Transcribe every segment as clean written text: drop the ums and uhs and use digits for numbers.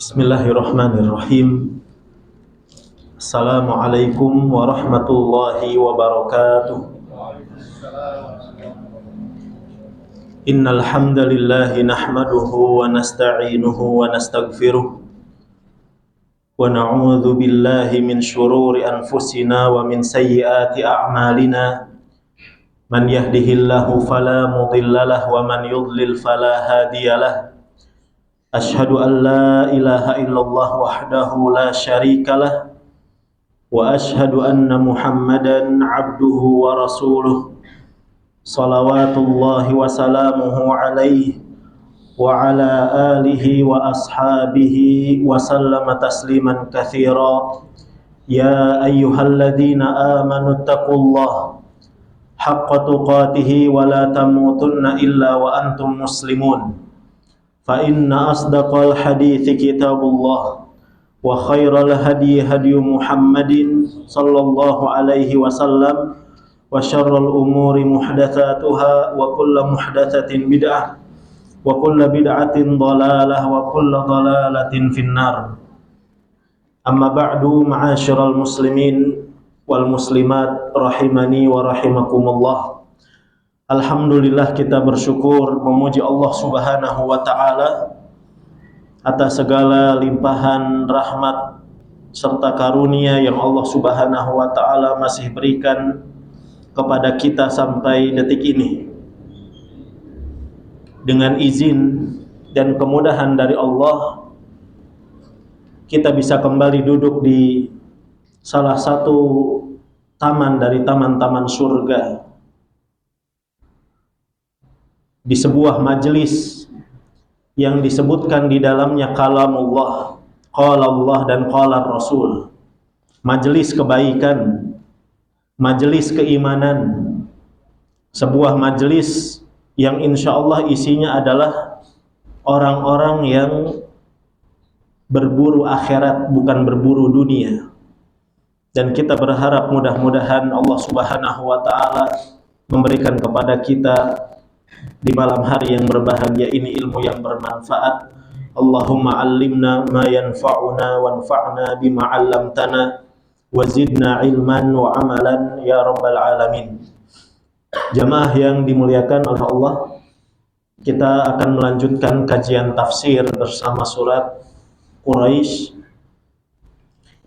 Bismillahirrahmanirrahim. Assalamualaikum warahmatullahi wabarakatuh. Innal hamdalillahi nahmaduhu wa nasta'inuhu wa nastaghfiruh wa na'udzu billahi min shururi anfusina wa min sayyiati a'malina. Man yahdihillahu fala mudhillalah wa man yudlil fala hadiyalah. Ashhadu an la ilaha illallah wahdahu la syarikalah wa ashhadu anna Muhammadan abduhu wa rasuluh salawatullahi wa salamuhu alaihi wa ala alihi wa ashabihi wa sallama tasliman katsira. Ya ayyuhalladzina amanu taqullaha haqqa tuqatih wa la tamutunna illa wa antum muslimun. Fa inna asdaqal hadithi kitabullah wa khairal hadi hadi Muhammadin sallallahu alaihi wasallam wa syarrul umuri muhdatsatuha wa kullu muhdatsatin bid'ah wa kullu bid'atin dhalalah wa kullu dhalalatin finnar. Amma ba'du, ma'asyiral muslimin wal muslimat rahimani wa rahimakumullah. Alhamdulillah, kita bersyukur memuji Allah Subhanahu wa ta'ala atas segala limpahan rahmat serta karunia yang Allah Subhanahu wa ta'ala masih berikan kepada kita sampai detik ini. Dengan izin dan kemudahan dari Allah, kita bisa kembali duduk di salah satu taman dari taman-taman surga, di sebuah majelis yang disebutkan di dalamnya kalamullah, qala Allah dan qala Rasul. Majelis kebaikan, majelis keimanan, sebuah majelis yang insya Allah isinya adalah orang-orang yang berburu akhirat, bukan berburu dunia. Dan kita berharap mudah-mudahan Allah Subhanahu wa ta'ala memberikan kepada kita di malam hari yang berbahagia ini ilmu yang bermanfaat. Allahumma allimna ma yanfa'una wanfa'na bima 'allamtana wa zidna ilman wa amalan ya rabbal alamin. Jamaah yang dimuliakan oleh Allah, kita akan melanjutkan kajian tafsir bersama surat Quraisy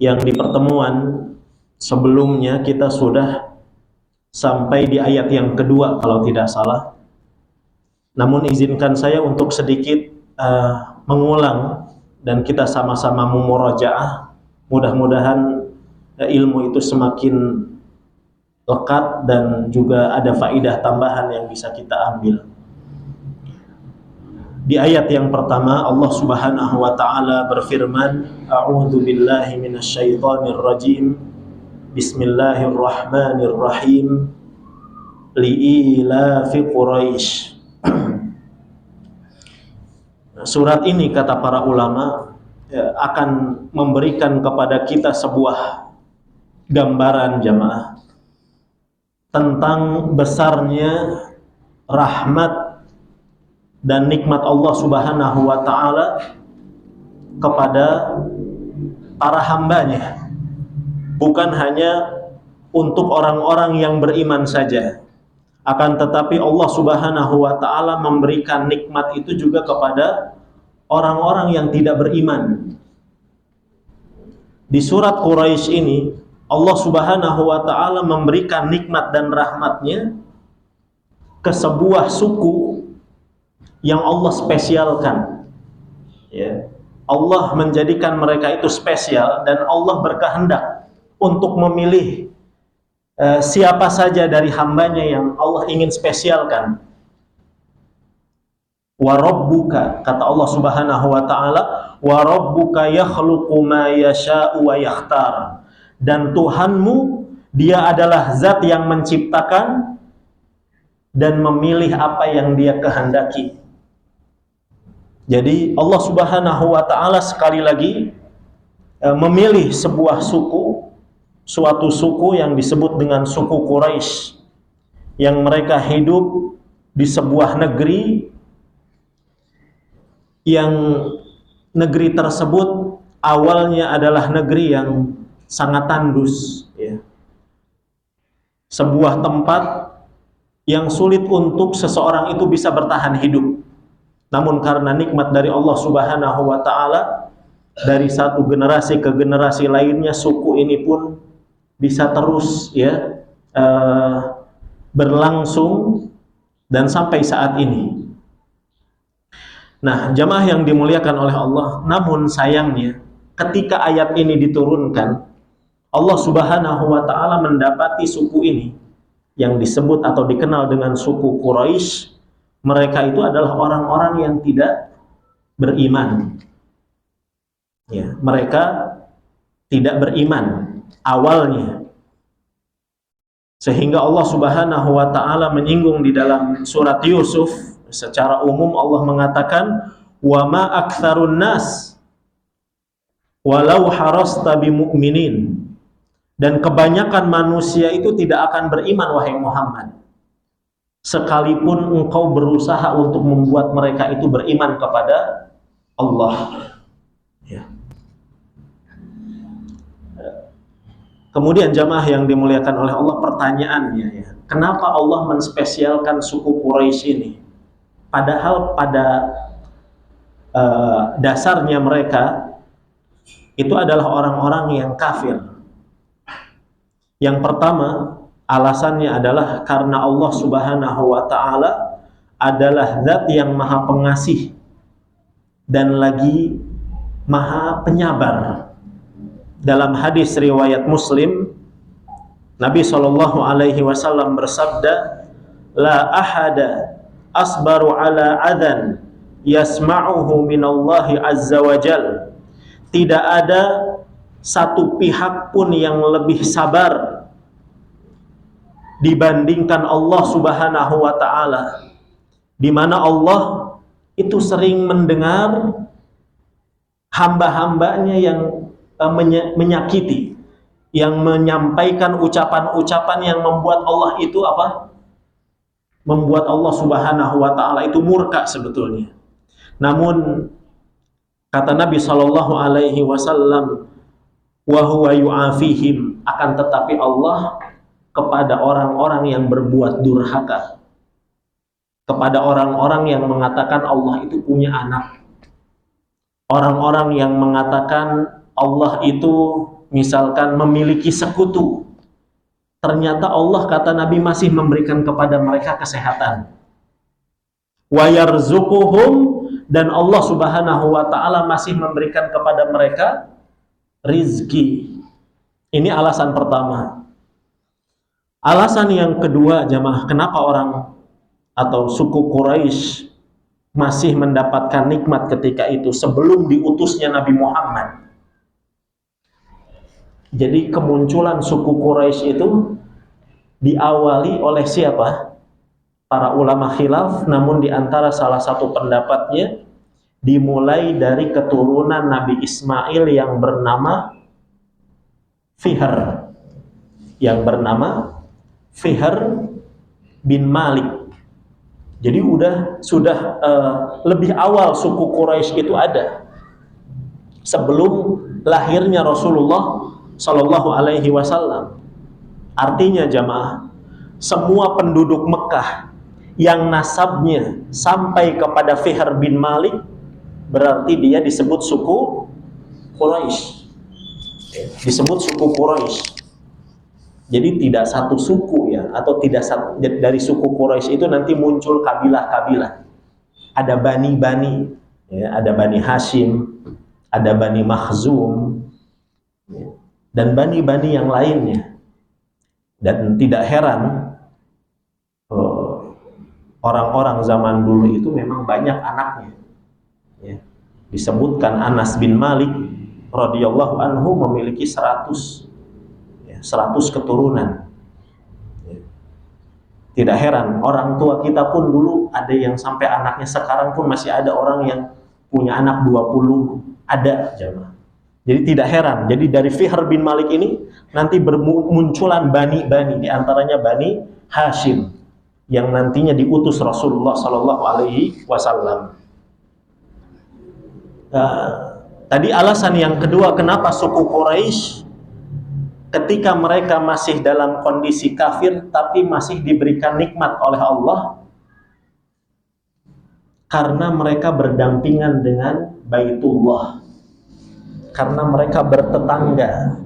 yang di pertemuan sebelumnya kita sudah sampai di ayat yang kedua kalau tidak salah. Namun izinkan saya untuk sedikit mengulang dan kita sama-sama memurajaah. Mudah-mudahan ilmu itu semakin lekat dan juga ada faidah tambahan yang bisa kita ambil. Di ayat yang pertama Allah Subhanahu wa ta'ala berfirman, A'udzu billahi minasyaitonir rajim. Bismillahirrahmanirrahim. Li'ilafi Quraisy. Surat ini, kata para ulama, akan memberikan kepada kita sebuah gambaran, jamaah, tentang besarnya rahmat dan nikmat Allah Subhanahu wa ta'ala kepada para hambanya. Bukan hanya untuk orang-orang yang beriman saja, akan tetapi Allah Subhanahu wa ta'ala memberikan nikmat itu juga kepada orang-orang yang tidak beriman. Di surat Quraisy ini Allah Subhanahu wa ta'ala memberikan nikmat dan rahmatnya ke sebuah suku yang Allah spesialkan, ya. Allah menjadikan mereka itu spesial dan Allah berkehendak untuk memilih siapa saja dari hambanya yang Allah ingin spesialkan. Wa rabbuka, kata Allah Subhanahu wa ta'ala, wa rabbuka yakhluqu ma yasha'u wa yakhtar. Dan Tuhanmu, dia adalah zat yang menciptakan dan memilih apa yang dia kehendaki. Jadi Allah Subhanahu wa ta'ala sekali lagi memilih sebuah suku, suatu suku yang disebut dengan suku Quraisy, yang mereka hidup di sebuah negeri yang negeri tersebut awalnya adalah negeri yang sangat tandus, ya. Sebuah tempat yang sulit untuk seseorang itu bisa bertahan hidup. Namun karena nikmat dari Allah Subhanahu wa taala, dari satu generasi ke generasi lainnya suku ini pun bisa terus, ya, berlangsung dan sampai saat ini. Nah, jamaah yang dimuliakan oleh Allah, namun sayangnya ketika ayat ini diturunkan, Allah Subhanahu wa taala mendapati suku ini yang disebut atau dikenal dengan suku Quraisy. Mereka itu adalah orang-orang yang tidak beriman. Ya, mereka tidak beriman awalnya. Sehingga Allah Subhanahu wa taala menyinggung di dalam surat Yusuf, secara umum Allah mengatakan, "Wa ma aktsarun nas walau harasta bimu'minin." Dan kebanyakan manusia itu tidak akan beriman, wahai Muhammad, sekalipun engkau berusaha untuk membuat mereka itu beriman kepada Allah. Ya. Kemudian jamaah yang dimuliakan oleh Allah, pertanyaannya, ya, kenapa Allah menspesialkan suku Quraisy ini? Padahal pada dasarnya mereka itu adalah orang-orang yang kafir. Yang pertama, alasannya adalah karena Allah Subhanahu wa taala adalah zat yang maha pengasih dan lagi maha penyabar. Dalam hadis riwayat Muslim, Nabi SAW bersabda, "La ahada asbaru ala adhan yasma'uhu minallahi azza wa jal." Tidak ada satu pihak pun yang lebih sabar dibandingkan Allah Subhanahu wa taala, di mana Allah itu sering mendengar hamba-hambanya yang menyakiti, yang menyampaikan ucapan-ucapan yang membuat Allah itu apa? Membuat Allah Subhanahu wa taala itu murka sebetulnya. Namun kata Nabi sallallahu alaihi wasallam, wa huwa yu'afihim, akan tetapi Allah kepada orang-orang yang berbuat durhaka, kepada orang-orang yang mengatakan Allah itu punya anak, orang-orang yang mengatakan Allah itu misalkan memiliki sekutu, ternyata Allah, kata Nabi, masih memberikan kepada mereka kesehatan. Wa yarzuquhum, dan Allah Subhanahu wa taala masih memberikan kepada mereka rizki. Ini alasan pertama. Alasan yang kedua, jamaah, kenapa orang atau suku Quraisy masih mendapatkan nikmat ketika itu sebelum diutusnya Nabi Muhammad. Jadi kemunculan suku Quraisy itu diawali oleh siapa? Para ulama khilaf, namun di antara salah satu pendapatnya dimulai dari keturunan Nabi Ismail yang bernama Fihr, bin Malik. Jadi sudah lebih awal suku Quraisy itu ada sebelum lahirnya Rasulullah Shallallahu Alaihi Wasallam. Artinya jamaah, semua penduduk Mekah yang nasabnya sampai kepada Fihr bin Malik berarti dia disebut suku Quraisy. Disebut suku Quraisy. Jadi tidak satu suku, ya, atau tidak satu, dari suku Quraisy itu nanti muncul kabilah-kabilah. Ada bani-bani, ya, ada Bani Hashim, ada Bani Makhzum, ya, dan bani-bani yang lainnya. Dan tidak heran orang-orang zaman dulu itu memang banyak anaknya. Ya. Disebutkan Anas bin Malik radhiyallahu anhu memiliki 100 keturunan. Ya. Tidak heran, orang tua kita pun dulu ada yang sampai anaknya, sekarang pun masih ada orang yang punya anak 20, ada jemaah. Jadi tidak heran. Jadi dari Fihr bin Malik ini nanti bermunculan bani-bani, di antaranya Bani Hashim yang nantinya diutus Rasulullah Sallallahu Alaihi Wasallam. Tadi alasan yang kedua kenapa suku Quraisy ketika mereka masih dalam kondisi kafir tapi masih diberikan nikmat oleh Allah, karena mereka berdampingan dengan Baitullah, karena mereka bertetangga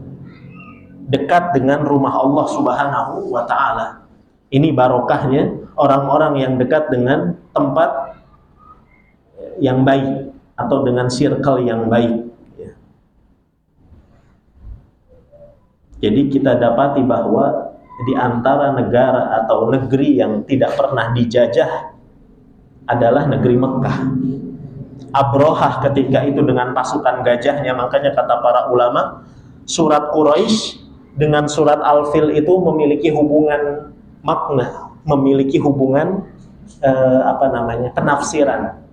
dekat dengan rumah Allah Subhanahu wa ta'ala. Ini barokahnya orang-orang yang dekat dengan tempat yang baik atau dengan circle yang baik. Jadi kita dapati bahwa di antara negara atau negeri yang tidak pernah dijajah adalah negeri Mekah. Abrohah ketika itu dengan pasukan gajahnya, makanya kata para ulama, surat Quraisy dengan surat Al-Fil itu memiliki hubungan makna, memiliki hubungan penafsiran.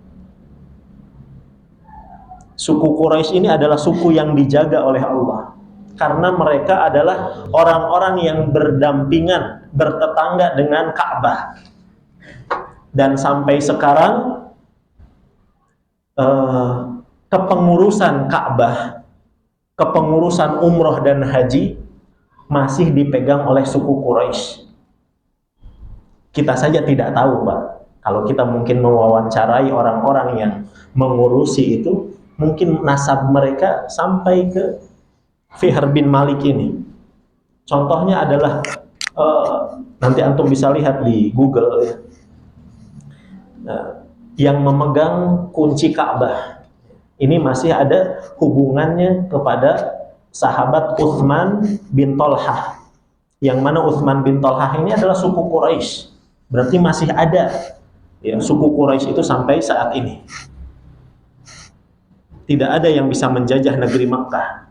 Suku Quraisy ini adalah suku yang dijaga oleh Allah, karena mereka adalah orang-orang yang berdampingan, bertetangga dengan Ka'bah. Dan sampai sekarang kepengurusan Ka'bah, kepengurusan umroh dan haji masih dipegang oleh suku Quraisy. Kita saja tidak tahu, Pak. Kalau kita mungkin mewawancarai orang-orang yang mengurusi itu, mungkin nasab mereka sampai ke Fihr bin Malik ini. Contohnya adalah nanti antum bisa lihat di Google ya. Yang memegang kunci Ka'bah ini masih ada hubungannya kepada sahabat Utsman bin Thalhah, yang mana Utsman bin Thalhah ini adalah suku Quraisy. Berarti masih ada ya, suku Quraisy itu sampai saat ini. Tidak ada yang bisa menjajah negeri Makkah,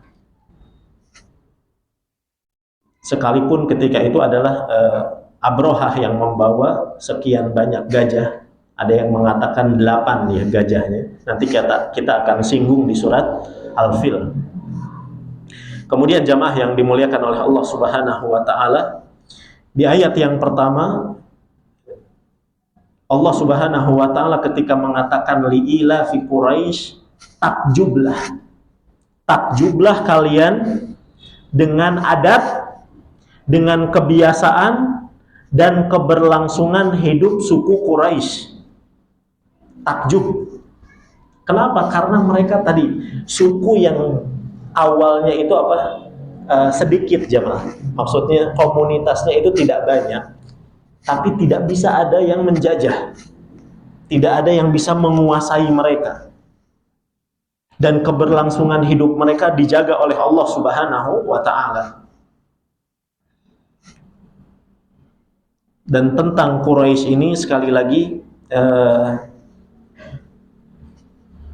sekalipun ketika itu adalah Abrohah yang membawa sekian banyak gajah. Ada yang mengatakan 8 ya gajahnya. Nanti kita akan singgung di surat Al-Fil. Kemudian jamaah yang dimuliakan oleh Allah Subhanahu wa ta'ala, di ayat yang pertama Allah Subhanahu wa ta'ala ketika mengatakan li'ila fi Quraisy, takjublah kalian dengan adat, dengan kebiasaan dan keberlangsungan hidup suku Quraisy. Takjub. Kenapa? Karena mereka tadi suku yang awalnya itu sedikit jemaah. Maksudnya komunitasnya itu tidak banyak, tapi tidak bisa ada yang menjajah, tidak ada yang bisa menguasai mereka, dan keberlangsungan hidup mereka dijaga oleh Allah Subhanahu wa ta'ala. Dan tentang Quraisy ini sekali lagi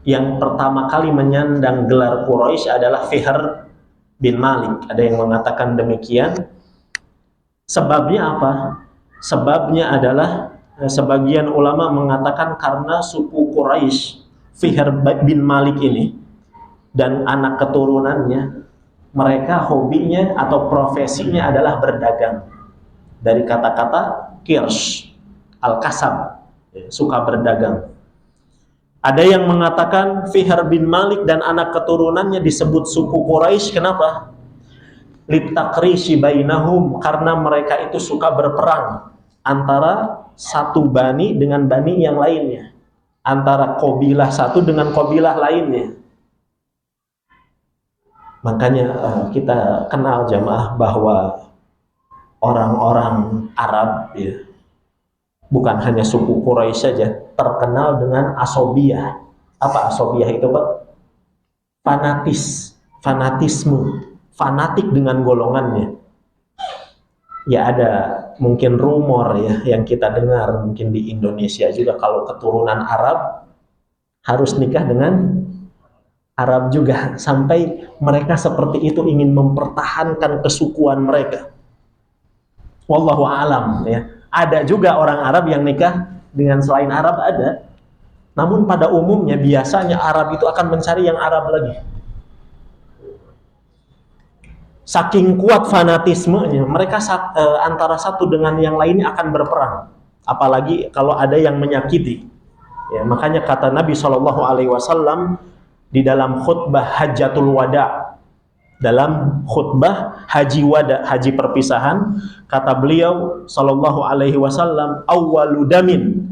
yang pertama kali menyandang gelar Quraisy adalah Fihr bin Malik. Ada yang mengatakan demikian. Sebabnya apa? Sebabnya adalah sebagian ulama mengatakan karena suku Quraisy, Fihr bin Malik ini dan anak keturunannya, mereka hobinya atau profesinya adalah berdagang. Dari kata-kata kirsh, al-kasab, suka berdagang. Ada yang mengatakan Fihr bin Malik dan anak keturunannya disebut suku Quraisy. Kenapa? Litakrishi bainahum, karena mereka itu suka berperang antara satu bani dengan bani yang lainnya, antara kabilah satu dengan kabilah lainnya. Makanya kita kenal jamaah bahwa orang-orang Arab ya, bukan hanya suku Quraisy saja, terkenal dengan asobiyah. Apa asobiyah itu, Pak? Fanatisme, fanatik dengan golongannya. Ya ada mungkin rumor ya yang kita dengar mungkin di Indonesia juga, kalau keturunan Arab harus nikah dengan Arab juga, sampai mereka seperti itu ingin mempertahankan kesukuan mereka. Wallahu a'lam ya. Ada juga orang Arab yang nikah dengan selain Arab, ada. Namun pada umumnya biasanya Arab itu akan mencari yang Arab lagi. Saking kuat fanatismenya, mereka antara satu dengan yang lainnya akan berperang. Apalagi kalau ada yang menyakiti. Ya, makanya kata Nabi SAW, di dalam khutbah Hajjatul Wada, dalam khutbah haji wada, haji perpisahan, kata beliau sallallahu alaihi wasallam, awwalu damin,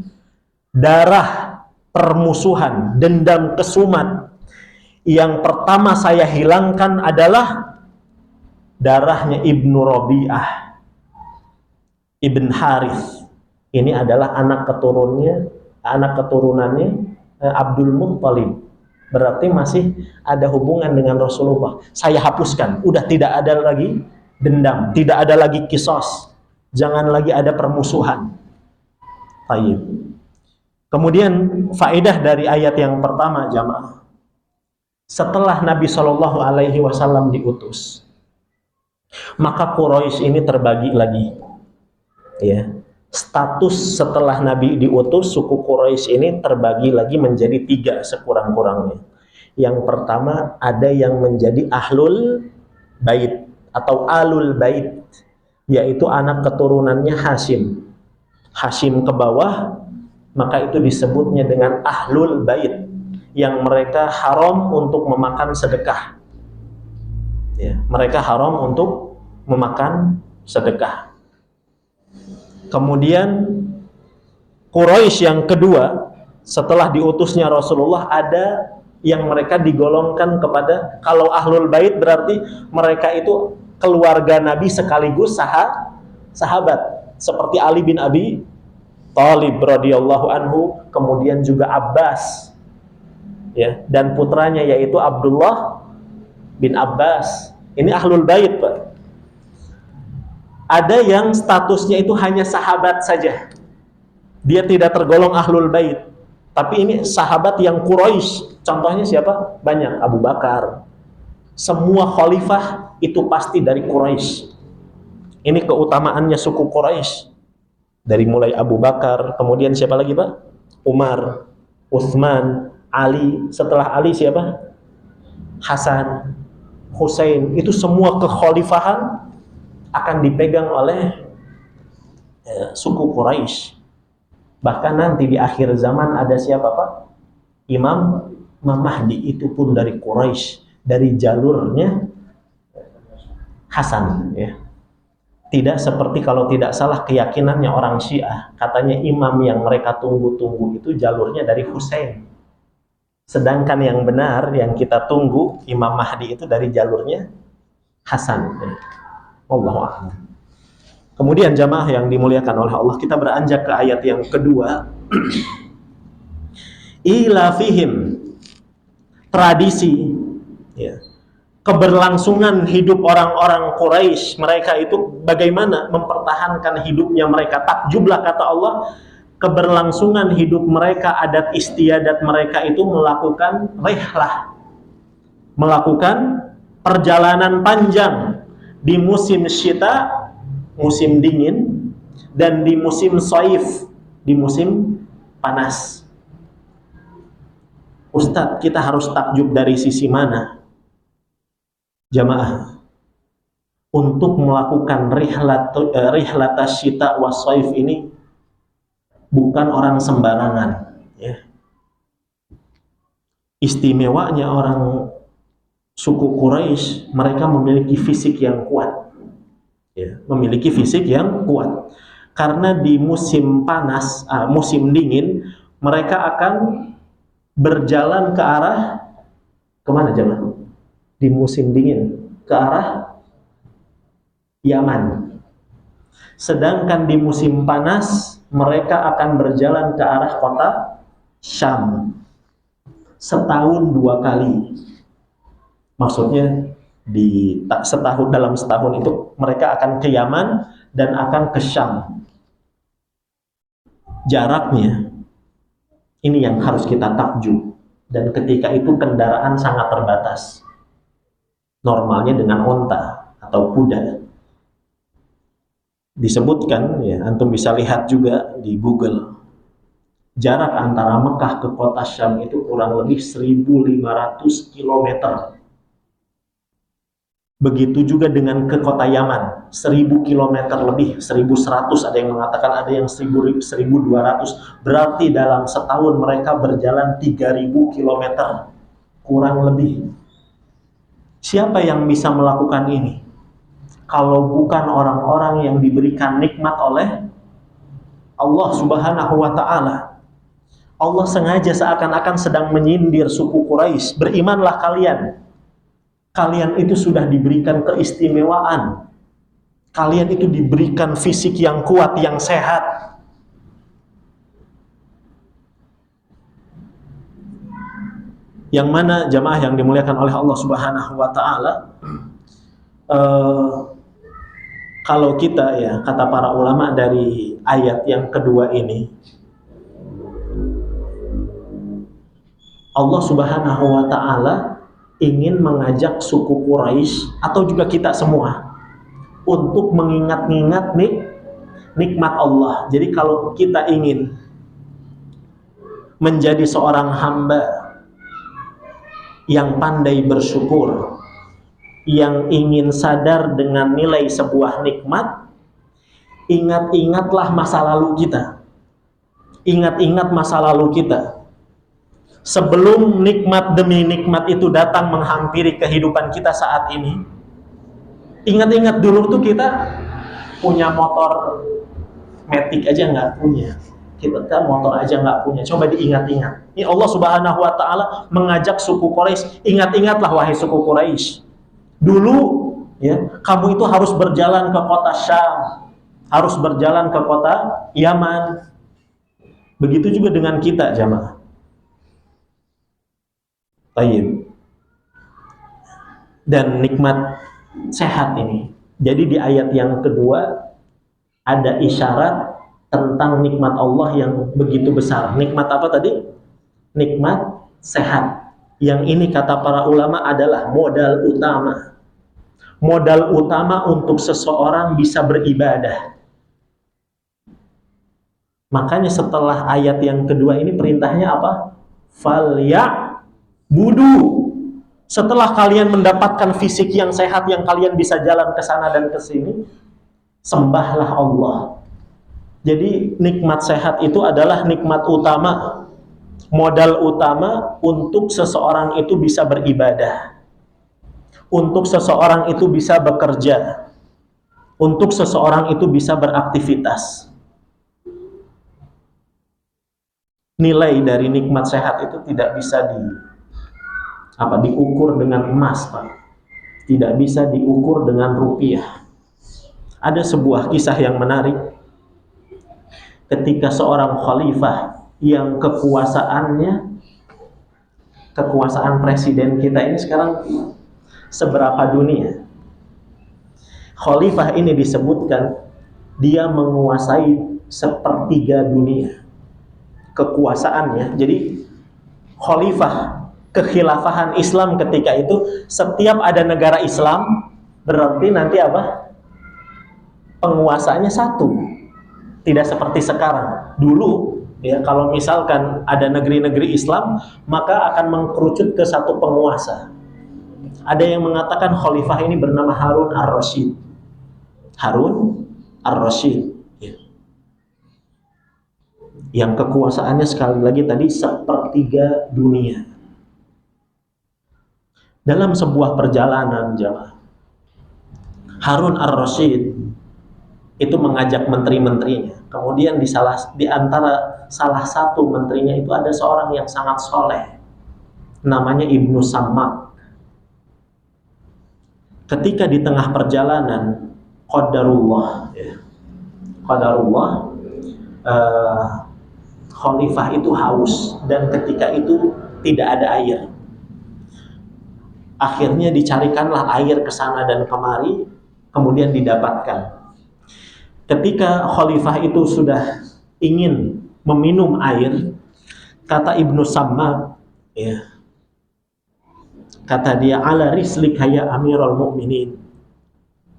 darah permusuhan, dendam kesumat yang pertama saya hilangkan adalah darahnya Ibnu Rabi'ah Ibn Harith. Ini adalah anak keturunannya Abdul Muttalib. Berarti masih ada hubungan dengan Rasulullah. Saya hapuskan, udah tidak ada lagi dendam, tidak ada lagi kisos, jangan lagi ada permusuhan. Baik. Kemudian faedah dari ayat yang pertama, jamaah. Setelah Nabi Shallallahu Alaihi Wasallam diutus, maka Quraisy ini terbagi lagi. Ya, status setelah Nabi diutus, suku Quraisy ini terbagi lagi menjadi 3 sekurang-kurangnya. Yang pertama, ada yang menjadi ahlul bait atau alul bait, yaitu anak keturunannya Hashim. Hashim ke bawah, maka itu disebutnya dengan ahlul bait, yang mereka haram untuk memakan sedekah. Ya, mereka haram untuk memakan sedekah. Kemudian Quraisy yang kedua, setelah diutusnya Rasulullah, ada yang mereka digolongkan kepada, kalau ahlul bait berarti mereka itu keluarga Nabi sekaligus sahabat, seperti Ali bin Abi Thalib radhiyallahu anhu, kemudian juga Abbas, ya, dan putranya yaitu Abdullah bin Abbas. Ini ahlul bait, Pak. Ada yang statusnya itu hanya sahabat saja, dia tidak tergolong ahlul bait, tapi ini sahabat yang Quraisy. Contohnya siapa? Banyak. Abu Bakar. Semua khalifah itu pasti dari Quraisy. Ini keutamaannya suku Quraisy. Dari mulai Abu Bakar, kemudian siapa lagi, Pak? Umar, Utsman, Ali. Setelah Ali siapa? Hasan, Husain. Itu semua kekhalifahan akan dipegang oleh suku Quraisy. Bahkan nanti di akhir zaman ada siapa, Pak? Imam Mahdi, itu pun dari Quraisy, dari jalurnya Hasan, ya. Tidak seperti, kalau tidak salah keyakinannya orang Syiah, katanya imam yang mereka tunggu-tunggu itu jalurnya dari Husain. Sedangkan yang benar, yang kita tunggu Imam Mahdi itu dari jalurnya Hasan. Wallahu a'lam. Kemudian jamaah yang dimuliakan oleh Allah, kita beranjak ke ayat yang kedua. Ila fihim, tradisi, ya, keberlangsungan hidup orang-orang Quraisy, mereka itu bagaimana mempertahankan hidupnya mereka. Takjublah, kata Allah, keberlangsungan hidup mereka, adat istiadat mereka itu melakukan rihlah, melakukan perjalanan panjang di musim syita, musim dingin, dan di musim shaif, di musim panas. Ustadz, kita harus takjub dari sisi mana? Jamaah, untuk melakukan rihlat syita wa shaif ini bukan orang sembarangan, ya. Istimewanya orang suku Quraisy, mereka memiliki fisik yang kuat, ya, memiliki fisik yang kuat. Karena di musim panas, musim dingin, mereka akan berjalan ke arah kemana, jemaah? Di musim dingin ke arah Yaman. Sedangkan di musim panas mereka akan berjalan ke arah kota Syam. Setahun 2 kali. Maksudnya dalam setahun itu mereka akan ke Yaman dan akan ke Syam. Jaraknya ini yang harus kita takjub. Dan ketika itu kendaraan sangat terbatas. Normalnya dengan onta atau kuda. Disebutkan, ya, antum bisa lihat juga di Google, jarak antara Mekah ke kota Syam itu kurang lebih 1.500 km. Begitu juga dengan ke kota Yaman, 1.000 km lebih, 1.100, ada yang mengatakan ada yang 1.200. Berarti dalam setahun mereka berjalan 3.000 km kurang lebih. Siapa yang bisa melakukan ini? Kalau bukan orang-orang yang diberikan nikmat oleh Allah Subhanahu wa ta'ala. Allah sengaja seakan-akan sedang menyindir suku Quraisy, berimanlah kalian. Kalian itu sudah diberikan keistimewaan. Kalian itu diberikan fisik yang kuat, yang sehat. Yang mana jamaah yang dimuliakan oleh Allah Subhanahu wa ta'ala, kalau kita, ya, kata para ulama dari ayat yang kedua ini, Allah Subhanahu wa ta'ala ingin mengajak suku Quraisy atau juga kita semua untuk mengingat-ingat nikmat Allah. Jadi kalau kita ingin menjadi seorang hamba yang pandai bersyukur, yang ingin sadar dengan nilai sebuah nikmat, ingat-ingatlah masa lalu kita. Ingat-ingat masa lalu kita. Sebelum nikmat demi nikmat itu datang menghampiri kehidupan kita saat ini, ingat-ingat dulu tuh kita punya motor Matic aja nggak punya. Kita kan motor aja nggak punya. Coba diingat-ingat. Ini Allah Subhanahu wa ta'ala mengajak suku Quraisy, ingat-ingatlah wahai suku Quraisy. Dulu, ya, kamu itu harus berjalan ke kota Syam, harus berjalan ke kota Yaman. Begitu juga dengan kita, jamaah. Baik. Dan nikmat sehat ini. Jadi di ayat yang kedua ada isyarat tentang nikmat Allah yang begitu besar. Nikmat apa tadi? Nikmat sehat. Yang ini kata para ulama adalah modal utama. Modal utama untuk seseorang bisa beribadah. Makanya setelah ayat yang kedua ini perintahnya apa? Falyabudu. Setelah kalian mendapatkan fisik yang sehat, yang kalian bisa jalan ke sana dan ke sini, sembahlah Allah. Jadi nikmat sehat itu adalah nikmat utama, modal utama untuk seseorang itu bisa beribadah, untuk seseorang itu bisa bekerja, untuk seseorang itu bisa beraktivitas. Nilai dari nikmat sehat itu tidak bisa diukur dengan emas, Pak. Tidak bisa diukur dengan rupiah. Ada sebuah kisah yang menarik. Ketika seorang khalifah yang kekuasaan presiden kita ini sekarang seberapa dunia. Khalifah ini disebutkan dia menguasai sepertiga dunia kekuasaannya. Jadi khalifah, kekhilafahan Islam ketika itu, setiap ada negara Islam berarti nanti apa? Penguasanya satu. Tidak seperti sekarang. Dulu, ya, kalau misalkan ada negeri-negeri Islam, maka akan mengkerucut ke satu penguasa. Ada yang mengatakan khalifah ini bernama Harun ar-Rasyid. Harun ar-Rasyid, ya. Yang kekuasaannya sekali lagi tadi sepertiga dunia. Dalam sebuah perjalanan, jamaah, Harun ar-Rasyid itu mengajak menteri-menterinya. Kemudian di antara salah satu menterinya itu ada seorang yang sangat soleh, namanya Ibnu Sammak. Ketika di tengah perjalanan, qadarullah, ya, qadarullah, khalifah itu haus dan ketika itu tidak ada air. Akhirnya dicarikanlah air ke sana dan kemari, kemudian didapatkan. Ketika khalifah itu sudah ingin meminum air, kata Ibnu Sammak, ya, kata dia, ala rislika ya Amirul Mukminin.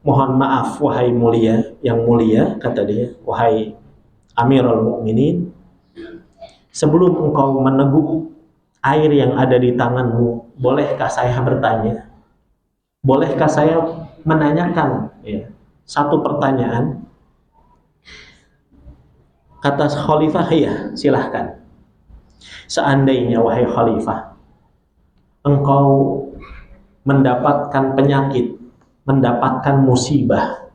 Mohon maaf wahai mulia, yang mulia, kata dia, wahai Amirul Mukminin, sebelum engkau meneguk air yang ada di tanganmu, bolehkah saya bertanya? Bolehkah saya menanyakan, ya, satu pertanyaan? Kata khalifah, ya, silahkan. Seandainya wahai khalifah, engkau mendapatkan penyakit, mendapatkan musibah,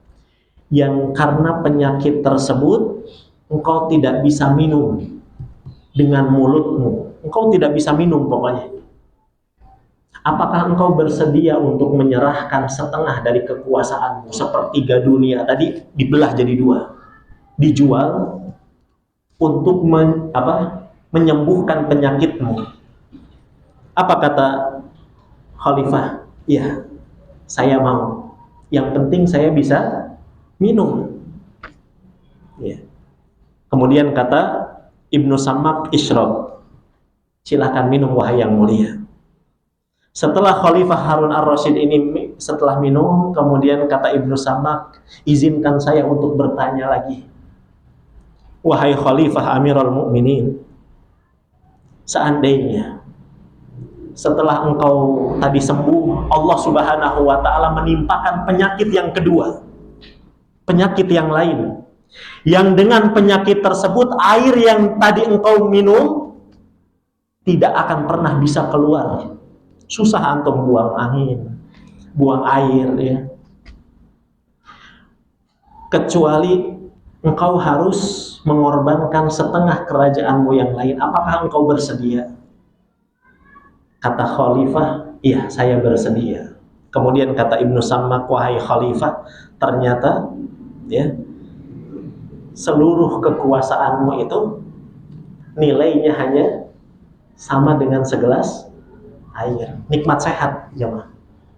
yang karena penyakit tersebut engkau tidak bisa minum dengan mulutmu, engkau tidak bisa minum pokoknya. Apakah engkau bersedia untuk menyerahkan setengah dari kekuasaanmu, sepertiga dunia tadi dibelah jadi dua, dijual untuk menyembuhkan penyakitmu? Apa kata khalifah? Ya, saya mau. Yang penting saya bisa minum. Ya. Kemudian kata Ibnu Samak, isyrab, silahkan minum wahai yang mulia. Setelah Khalifah Harun ar-Rasyid ini setelah minum, kemudian kata Ibnu Samak, izinkan saya untuk bertanya lagi. Wahai Khalifah Amirul Mukminin, seandainya setelah engkau tadi sembuh, Allah Subhanahu wa ta'ala menimpakan penyakit yang kedua, penyakit yang lain, yang dengan penyakit tersebut air yang tadi engkau minum tidak akan pernah bisa keluar. Susah antum buang angin, buang air, ya. Kecuali engkau harus mengorbankan setengah kerajaanmu yang lain. Apakah engkau bersedia? Kata Khalifah, iya saya bersedia. Kemudian kata Ibnu Samak, wahai Khalifah, ternyata ya seluruh kekuasaanmu itu nilainya hanya sama dengan segelas air. Nikmat sehat, jemaah.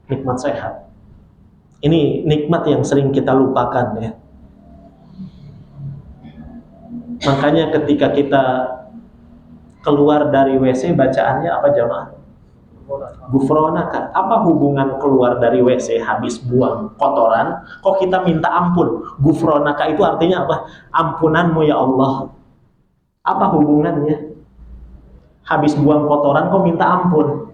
Nikmat sehat. Ini nikmat yang sering kita lupakan, ya. Makanya ketika kita keluar dari WC, bacaannya apa, jemaah? Gufronaka. Apa hubungan keluar dari WC habis buang kotoran kok kita minta ampun? Gufronaka itu artinya apa? Ampunanmu ya Allah. Apa hubungannya? Habis buang kotoran kok minta ampun?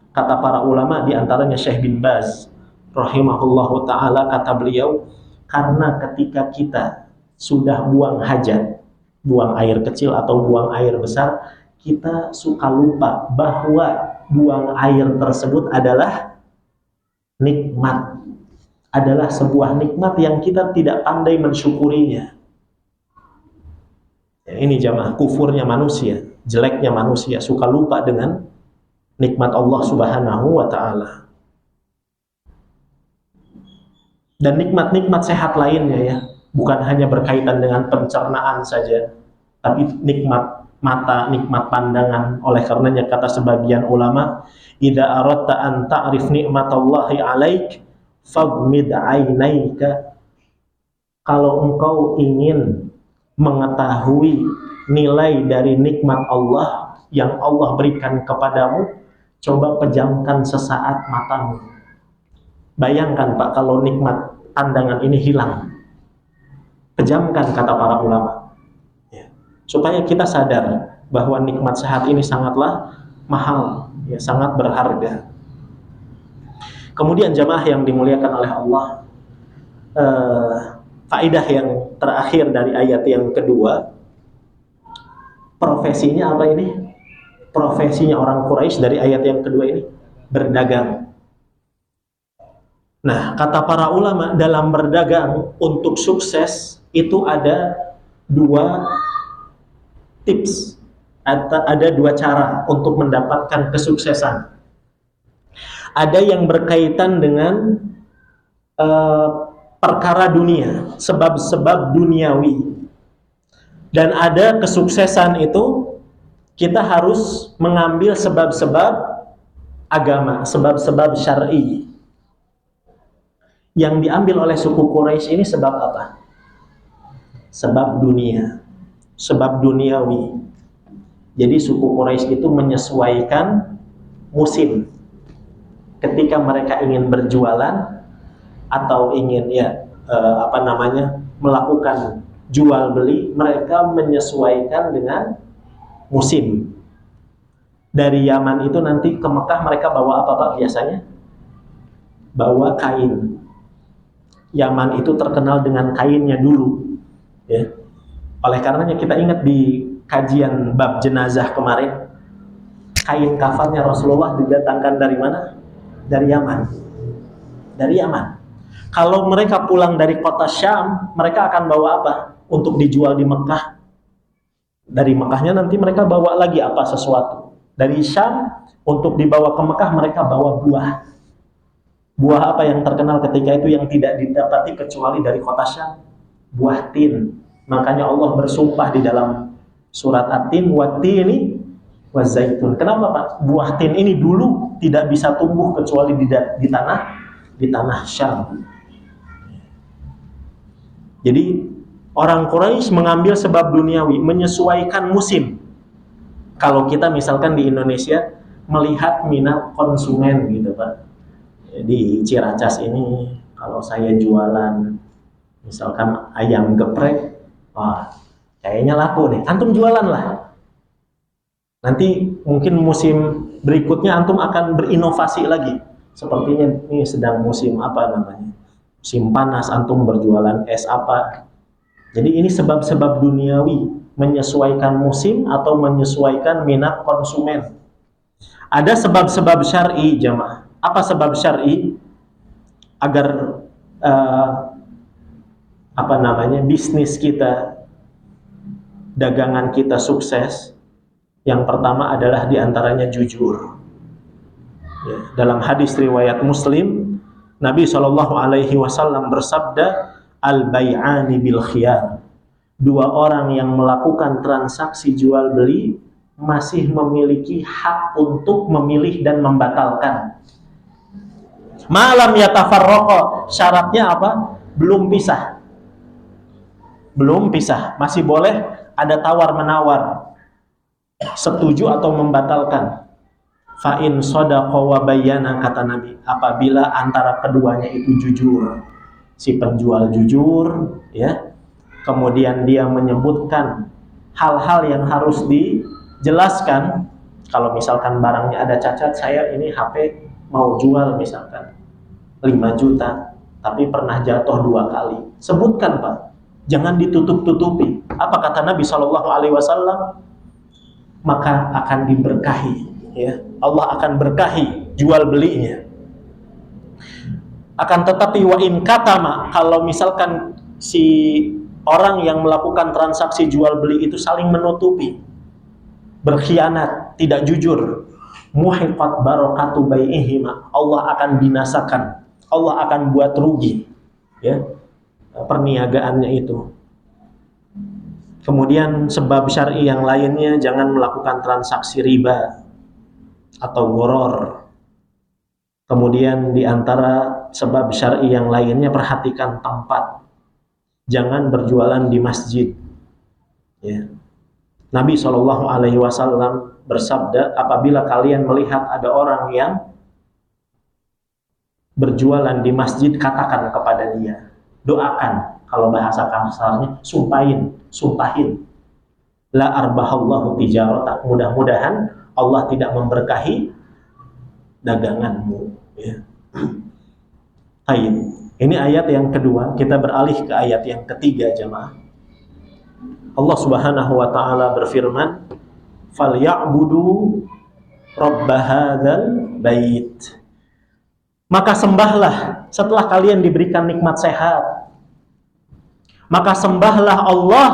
Kata para ulama, diantaranya Syekh bin Baz rahimahullahu ta'ala, kata beliau, karena ketika kita sudah buang hajat, buang air kecil atau buang air besar, kita suka lupa bahwa buang air tersebut adalah nikmat, adalah sebuah nikmat yang kita tidak pandai mensyukurinya. Ya, ini jamaah kufurnya manusia, jeleknya manusia, suka lupa dengan nikmat Allah Subhanahu wa ta'ala. Dan nikmat-nikmat sehat lainnya, ya, bukan hanya berkaitan dengan pencernaan saja, tapi nikmat mata, nikmat pandangan. Oleh karenanya kata sebagian ulama, idza aradta an ta'rif nikmatallahi 'alaik faghmid 'ainaika. Kalau engkau ingin mengetahui nilai dari nikmat Allah yang Allah berikan kepadamu, coba pejamkan sesaat matamu. Bayangkan Pak, kalau nikmat pandangan ini hilang, pejamkan, kata para ulama, ya, supaya kita sadar bahwa nikmat sehat ini sangatlah mahal, ya, sangat berharga. Kemudian jamaah yang dimuliakan oleh Allah, faedah yang terakhir dari ayat yang kedua, profesinya apa ini? Profesinya orang Quraisy dari ayat yang kedua ini berdagang. Nah, kata para ulama, dalam berdagang untuk sukses itu ada dua tips, ada dua cara untuk mendapatkan kesuksesan. Ada yang berkaitan dengan perkara dunia, sebab-sebab duniawi. Dan ada kesuksesan itu kita harus mengambil sebab-sebab agama, sebab-sebab syar'i. Yang diambil oleh suku Quraisy ini sebab apa? Sebab dunia, sebab duniawi. Jadi suku Quraisy itu menyesuaikan musim. Ketika mereka ingin berjualan atau ingin melakukan jual beli, mereka menyesuaikan dengan musim. Dari Yaman itu nanti ke Mekah mereka bawa apa Pak biasanya? Bawa kain. Yaman itu terkenal dengan kainnya dulu, ya. Oleh karenanya kita ingat di kajian bab jenazah kemarin, kain kafannya Rasulullah didatangkan dari mana? Dari Yaman. Dari Yaman. Kalau mereka pulang dari kota Syam, mereka akan bawa apa? Untuk dijual di Mekah. Dari Mekahnya nanti mereka bawa lagi apa sesuatu. Dari Syam untuk dibawa ke Mekah mereka bawa buah. Buah apa yang terkenal ketika itu yang tidak didapati kecuali dari kota Syam? Buah tin. Makanya Allah bersumpah di dalam surat At-Tin, wat-tini wazaitun. Kenapa Pak? Buah tin ini dulu tidak bisa tumbuh kecuali di tanah Syam. Jadi orang Quraisy mengambil sebab duniawi, menyesuaikan musim. Kalau kita misalkan di Indonesia melihat minat konsumen gitu Pak. Di Ciracas ini kalau saya jualan misalkan ayam geprek, wah kayaknya laku nih, antum jualan lah. Nanti mungkin musim berikutnya antum akan berinovasi lagi. Sepertinya ini sedang musim apa namanya? Musim panas, antum berjualan es apa. Jadi ini sebab-sebab duniawi, menyesuaikan musim atau menyesuaikan minat konsumen. Ada sebab-sebab syar'i jamaah. Apa sebab syar'i? Agar bisnis kita, dagangan kita sukses. Yang pertama adalah diantaranya jujur. Ya, dalam hadis riwayat Muslim, Nabi SAW bersabda, al-bai'ani bil khiyar. Dua orang yang melakukan transaksi jual beli masih memiliki hak untuk memilih dan membatalkan. Malam yatafarraqa, syaratnya apa? Belum pisah. Belum pisah, masih boleh ada tawar-menawar. Setuju atau membatalkan. Fa'in sadaqa wa bayyana, kata Nabi, apabila antara keduanya itu jujur, si penjual jujur, ya, kemudian dia menyebutkan hal-hal yang harus dijelaskan. Kalau misalkan barangnya ada cacat, saya ini HP mau jual misalkan 5 juta, tapi pernah jatuh 2 kali. Sebutkan Pak, jangan ditutup-tutupi. Apa kata Nabi SAW? Maka akan diberkahi, ya. Allah akan berkahi jual belinya. Akan tetapi wa in katama, kalau misalkan si orang yang melakukan transaksi jual beli itu saling menutupi, berkhianat, tidak jujur, muhiqat barakatu bai'ihima, Allah akan binasakan, Allah akan buat rugi, ya, perniagaannya itu. Kemudian sebab syar'i yang lainnya, jangan melakukan transaksi riba atau gharar. Kemudian di antara sebab syar'i yang lainnya, perhatikan tempat. Jangan berjualan di masjid. Ya. Nabi SAW bersabda, apabila kalian melihat ada orang yang berjualan di masjid, katakan kepada dia, doakan. Kalau bahasa kasarnya, sumpahin. La arbahallahu tijarata. Mudah-mudahan Allah tidak memberkahi daganganmu. Ya. Baik. Ini ayat yang kedua. Kita beralih ke ayat yang ketiga jemaah. Allah Subhanahu wa taala berfirman, "Falyabudu rabb hadzal bait." Maka sembahlah setelah kalian diberikan nikmat sehat. Maka sembahlah Allah,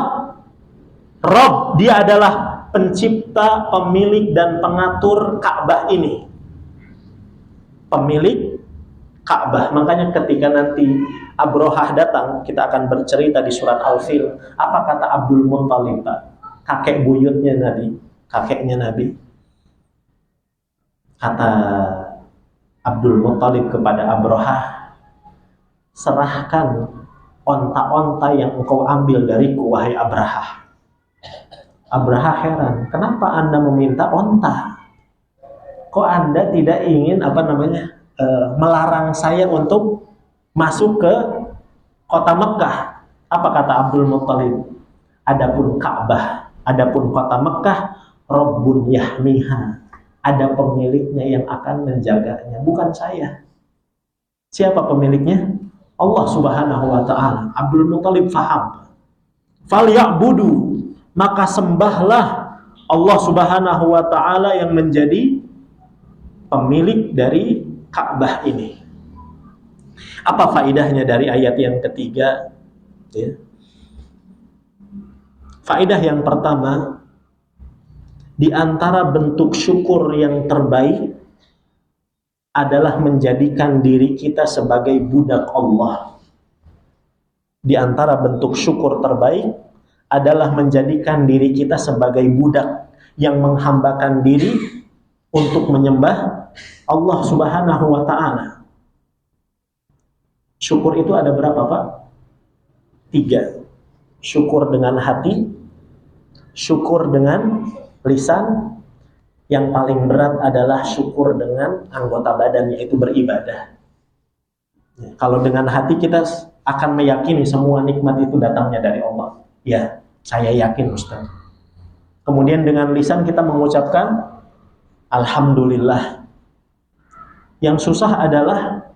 Rabb, dia adalah pencipta, pemilik dan pengatur Ka'bah ini. Pemilik Ka'bah. Makanya ketika nanti Abrahah datang, kita akan bercerita di surat Al-Fil, apa kata Abdul Muttalib, kakek buyutnya Nabi, kakeknya Nabi. Kata Abdul Muttalib kepada Abrahah, serahkan onta-onta yang engkau ambil dariku, wahai Abrahah. Abrahah heran, kenapa Anda meminta onta? Kok Anda tidak ingin melarang saya untuk masuk ke kota Mekah? Apa kata Abdul Muttalib? Adapun Ka'bah, adapun kota Mekah, Rabbun yahmiha, ada pemiliknya yang akan menjaganya, bukan saya. Siapa pemiliknya? Allah Subhanahu wa ta'ala. Abdul Muttalib faham. Falyabudu, maka sembahlah Allah Subhanahu wa ta'ala yang menjadi pemilik dari Ka'bah ini. Apa faedahnya dari ayat yang ketiga? Ya. Faedah yang pertama, di antara bentuk syukur yang terbaik adalah menjadikan diri kita sebagai budak Allah. Di antara bentuk syukur terbaik adalah menjadikan diri kita sebagai budak yang menghambakan diri untuk menyembah Allah Subhanahu wa ta'ala. Syukur itu ada berapa, Pak? 3. Syukur dengan hati, syukur dengan lisan, yang paling berat adalah syukur dengan anggota badan, yaitu beribadah. Kalau dengan hati kita akan meyakini semua nikmat itu datangnya dari Allah. Ya, saya yakin Ustaz. Kemudian dengan lisan kita mengucapkan Alhamdulillah. Yang susah adalah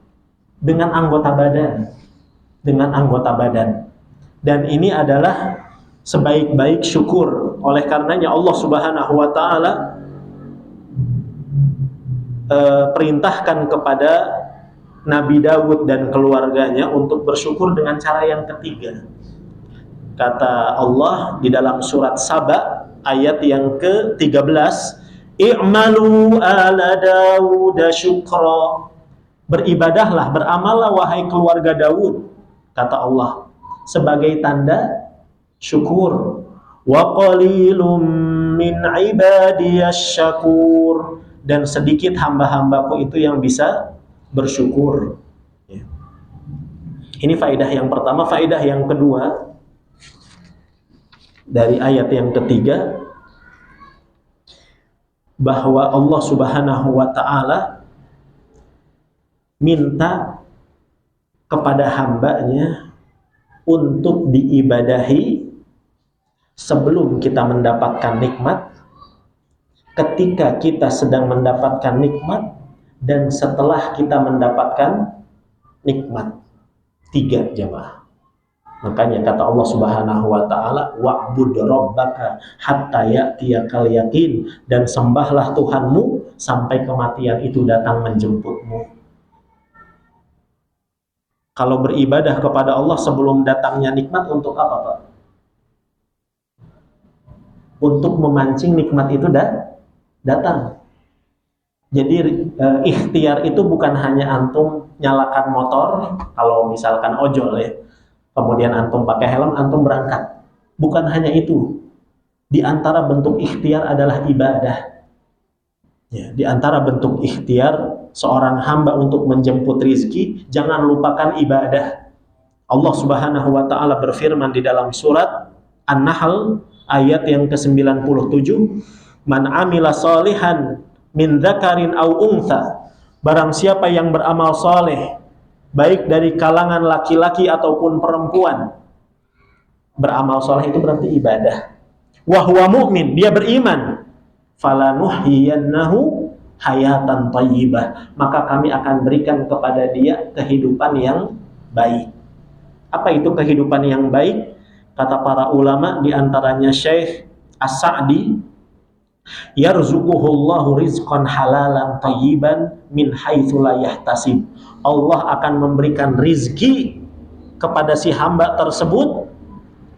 dengan anggota badan. Dengan anggota badan. Dan ini adalah sebaik-baik syukur. Oleh karenanya Allah Subhanahu wa ta'ala perintahkan kepada Nabi Dawud dan keluarganya untuk bersyukur dengan cara yang ketiga. Kata Allah di dalam surat Saba ayat yang ke-13, i'malu ala Dawud syukra. Beribadahlah, beramallah wahai keluarga Daud, kata Allah, sebagai tanda syukur. Wa qalilum min ibadiyasy syakur. Dan sedikit hamba-hambaku itu yang bisa bersyukur. Ini faedah yang pertama. Faedah yang kedua dari ayat yang ketiga, bahwa Allah Subhanahu wa ta'ala minta kepada hambanya untuk diibadahi sebelum kita mendapatkan nikmat, ketika kita sedang mendapatkan nikmat, dan setelah kita mendapatkan nikmat. 3 jamaah. Makanya kata Allah Subhanahu wa ta'ala, wa'bud rabbaka hatta ya'tiyakal yaqin, dan sembahlah Tuhanmu sampai kematian itu datang menjemputmu. Kalau beribadah kepada Allah sebelum datangnya nikmat, untuk apa, Pak? Untuk memancing nikmat itu datang. Jadi ikhtiar itu bukan hanya antum nyalakan motor, kalau misalkan ojol ya, kemudian antum pakai helm, antum berangkat. Bukan hanya itu. Di antara bentuk ikhtiar adalah ibadah. Ya, di antara bentuk ikhtiar seorang hamba untuk menjemput rizki, jangan lupakan ibadah. Allah Subhanahu wa ta'ala berfirman di dalam surat An-Nahl ayat yang ke-97, man amila salihan min dzakarin aw untha, barang siapa yang beramal saleh baik dari kalangan laki-laki ataupun perempuan. Beramal saleh itu berarti ibadah. Wa huwa mu'min, dia beriman. Falanuhyiyannahu hayatan thayyibah, maka kami akan berikan kepada dia kehidupan yang baik. Apa itu kehidupan yang baik? Kata para ulama, di antaranya Syekh As-Sa'di, yarzuquhullahu rizqan halalan thayyiban min haitsu la yahtasib. Allah akan memberikan rizki kepada si hamba tersebut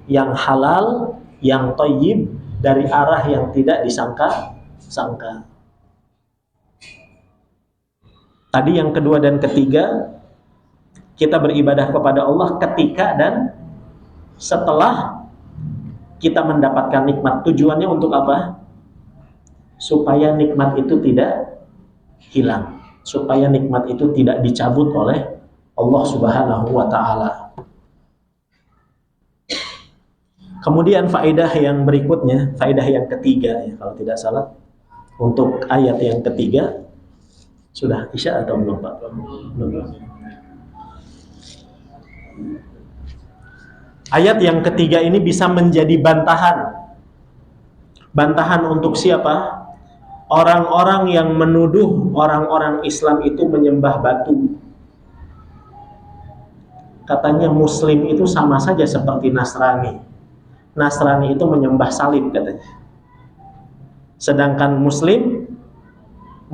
yang halal, yang thayyib, dari arah yang tidak disangka-sangka. Tadi yang kedua dan ketiga, kita beribadah kepada Allah ketika dan setelah kita mendapatkan nikmat. Tujuannya untuk apa? Supaya nikmat itu tidak hilang, supaya nikmat itu tidak dicabut oleh Allah Subhanahu wa ta'ala. Kemudian faedah yang berikutnya, faedah yang ketiga ya, kalau tidak salah, untuk ayat yang ketiga. Sudah isya atau belum, Pak? Belum. Ayat yang ketiga ini bisa menjadi bantahan. Bantahan untuk siapa? Orang-orang yang menuduh orang-orang Islam itu menyembah batu. Katanya Muslim itu sama saja seperti Nasrani. Nasrani itu menyembah salib katanya. Sedangkan Muslim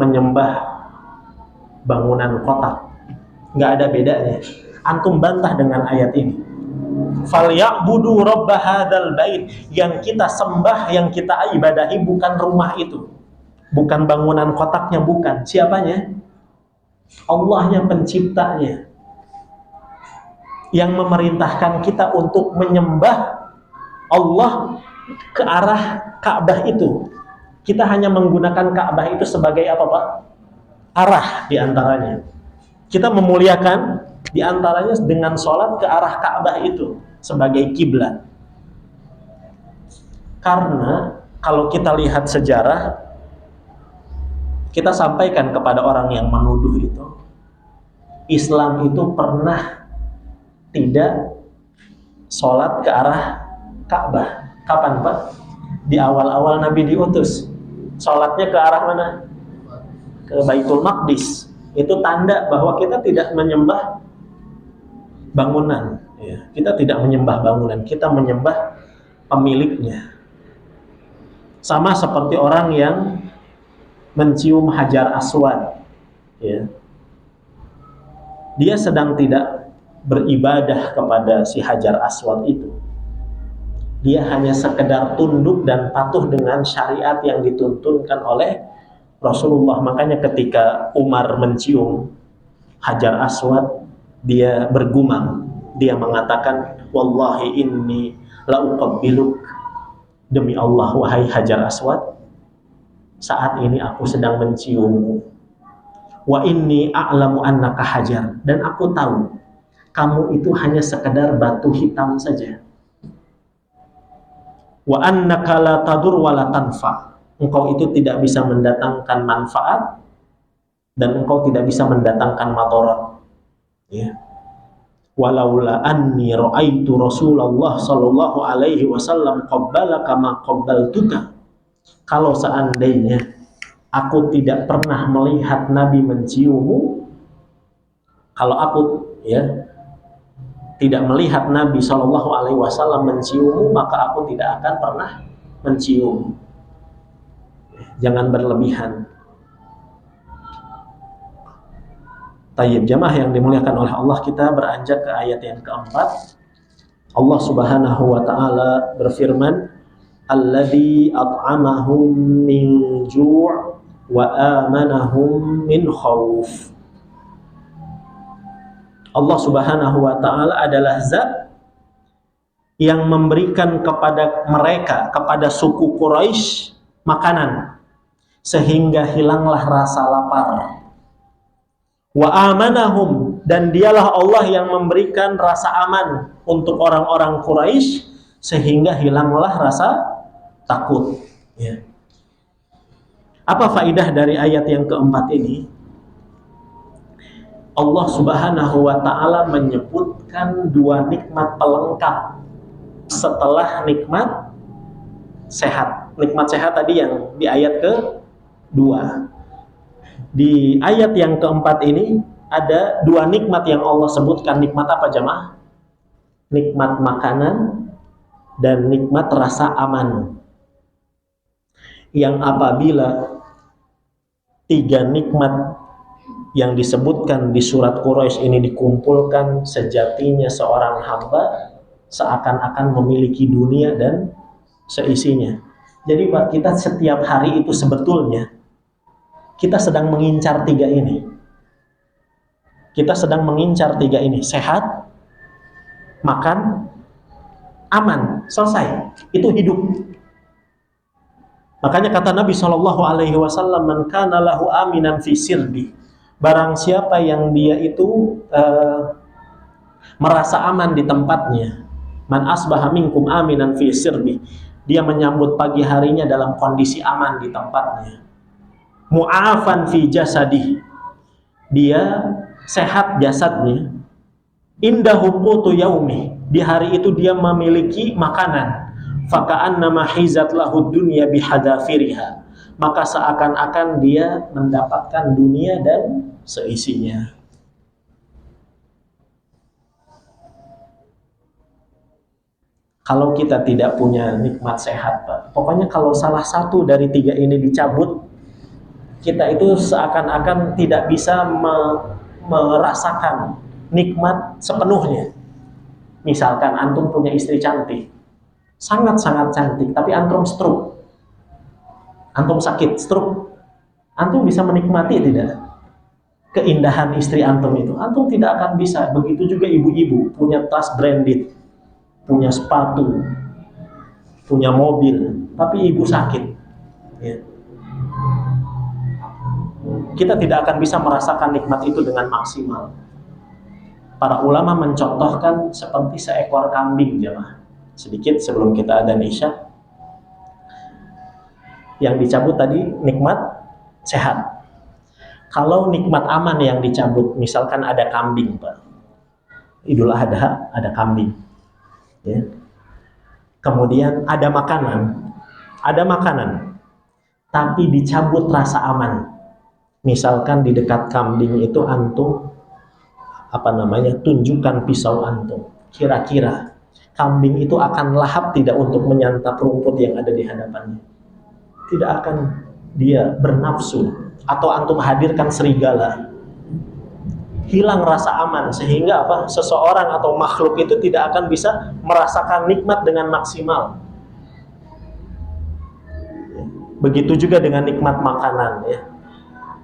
menyembah bangunan kotak. Nggak ada bedanya. Antum bantah dengan ayat ini. Falyabudu rabb hadzal bait. Yang kita sembah, yang kita ibadahi bukan rumah itu. Bukan bangunan kotaknya, bukan. Siapanya? Allahnya, penciptanya. Yang memerintahkan kita untuk menyembah Allah ke arah Ka'bah itu. Kita hanya menggunakan Ka'bah itu sebagai apa, Pak? Arah diantaranya. Kita memuliakan diantaranya dengan sholat ke arah Ka'bah itu sebagai kiblat. Karena kalau kita lihat sejarah, kita sampaikan kepada orang yang menuduh itu, Islam itu pernah tidak sholat ke arah Ka'bah. Kapan, Pak? Di awal-awal Nabi diutus. Sholatnya ke arah mana? Ke Baitul Maqdis. Itu tanda bahwa kita tidak menyembah bangunan. Ya, kita tidak menyembah bangunan, kita menyembah pemiliknya. Sama seperti orang yang mencium Hajar Aswad. Ya. Dia sedang tidak beribadah kepada si Hajar Aswad itu. Dia hanya sekedar tunduk dan patuh dengan syariat yang dituntunkan oleh Rasulullah. Makanya ketika Umar mencium Hajar Aswad, dia bergumam. Dia mengatakan, wallahi inni la uqabbiluk. Demi Allah, wahai Hajar Aswad, saat ini aku sedang menciummu. Wa inni a'lamu annaka hajar. Dan aku tahu kamu itu hanya sekedar batu hitam saja. Wa annaka la tadur wa la tanfa. Engkau itu tidak bisa mendatangkan manfaat dan engkau tidak bisa mendatangkan madarat. Ya. Walaula anni ra'aitu Rasulullah sallallahu alaihi wasallam qabbalaka ma qabbaltuka. Kalau seandainya aku tidak pernah melihat Nabi menciummu, kalau aku tidak melihat Nabi Shallallahu Alaihi Wasallam menciummu, maka aku tidak akan pernah mencium. Jangan berlebihan. Tayyib, jamaah yang dimuliakan oleh Allah, kita beranjak ke ayat yang keempat. Allah Subhanahu Wa Taala berfirman, Alladzi at'amahum min ju' wa amanahum min khauf. Allah Subhanahu wa Ta'ala adalah zat yang memberikan kepada mereka, kepada suku Quraisy, makanan sehingga hilanglah rasa lapar. Wa amanahum, dan dialah Allah yang memberikan rasa aman untuk orang-orang Quraisy sehingga hilanglah rasa takut. Ya. Apa faidah dari ayat yang keempat ini? Allah Subhanahu wa Ta'ala menyebutkan dua nikmat pelengkap setelah nikmat sehat. Nikmat sehat tadi yang di ayat ke-2. Di ayat yang keempat ini ada dua nikmat yang Allah sebutkan. Nikmat apa, jamaah? Nikmat makanan dan nikmat rasa aman. Yang apabila tiga nikmat yang disebutkan di surat Quraisy ini dikumpulkan, sejatinya seorang hamba seakan-akan memiliki dunia dan seisinya. Jadi Pak, kita setiap hari itu sebetulnya kita sedang mengincar tiga ini. Kita sedang mengincar tiga ini. Sehat, makan, aman, selesai. Itu hidup. Makanya kata Nabi SAW, man kana lahu aminan fi sirbi. Barang siapa yang dia itu merasa aman di tempatnya, man asbaha minkum aminan fi sirbi, dia menyambut pagi harinya dalam kondisi aman di tempatnya. Mu'afan fi jasadih, dia sehat jasadnya. Indahu qutu yaumi, di hari itu dia memiliki makanan. Faka'annama hizat lahu dunya bihadafiriha, maka seakan-akan dia mendapatkan dunia dan seisinya. Kalau kita tidak punya nikmat sehat, Pak, pokoknya kalau salah satu dari tiga ini dicabut, kita itu seakan-akan tidak bisa merasakan nikmat sepenuhnya. Misalkan antum punya istri cantik, sangat-sangat cantik, tapi antum stroke, antum sakit stroke, antum bisa menikmati tidak keindahan istri antum itu? Antum tidak akan bisa. Begitu juga ibu-ibu punya tas branded, punya sepatu, punya mobil, tapi ibu sakit, ya. Kita tidak akan bisa merasakan nikmat itu dengan maksimal. Para ulama mencontohkan seperti seekor kambing, jemaah. Sedikit sebelum kita adzan Isya, yang dicabut tadi nikmat sehat. Kalau nikmat aman yang dicabut, misalkan ada kambing, Pak, Idul Adha ada kambing, ya. Kemudian ada makanan, tapi dicabut rasa aman. Misalkan di dekat kambing itu antum tunjukkan pisau antum, kira-kira kambing itu akan lahap tidak untuk menyantap rumput yang ada di hadapannya? Tidak akan dia bernafsu. Atau antum hadirkan serigala, hilang rasa aman, sehingga seseorang atau makhluk itu tidak akan bisa merasakan nikmat dengan maksimal. Begitu juga dengan nikmat makanan, ya.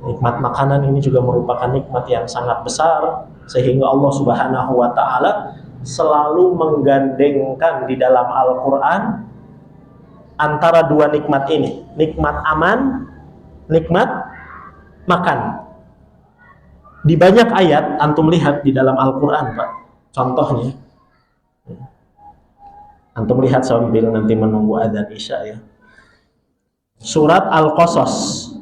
Nikmat makanan ini juga merupakan nikmat yang sangat besar, sehingga Allah Subhanahu wa Ta'ala selalu menggandengkan di dalam Al-Quran antara dua nikmat ini, nikmat aman, nikmat makan. Di banyak ayat antum lihat di dalam Al-Quran, Pak, contohnya antum lihat sambil nanti menunggu adzan Isya, ya. Surat Al-Qasas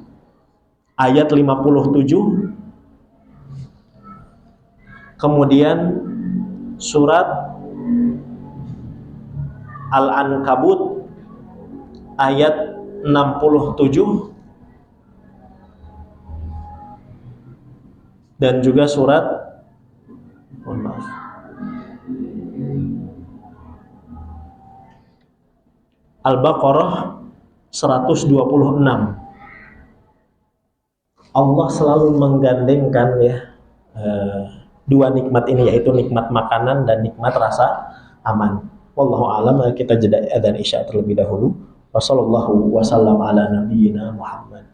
ayat 57, kemudian surat Al-Ankabut ayat 67, dan juga surat Al-Baqarah 126. Allah selalu menggandengkan, ya, dua nikmat ini, yaitu nikmat makanan dan nikmat rasa aman. Wallahu a'lam. Kita jeda adzan Isya terlebih dahulu. Wassallallahu wasallam ala nabiyyina Muhammad.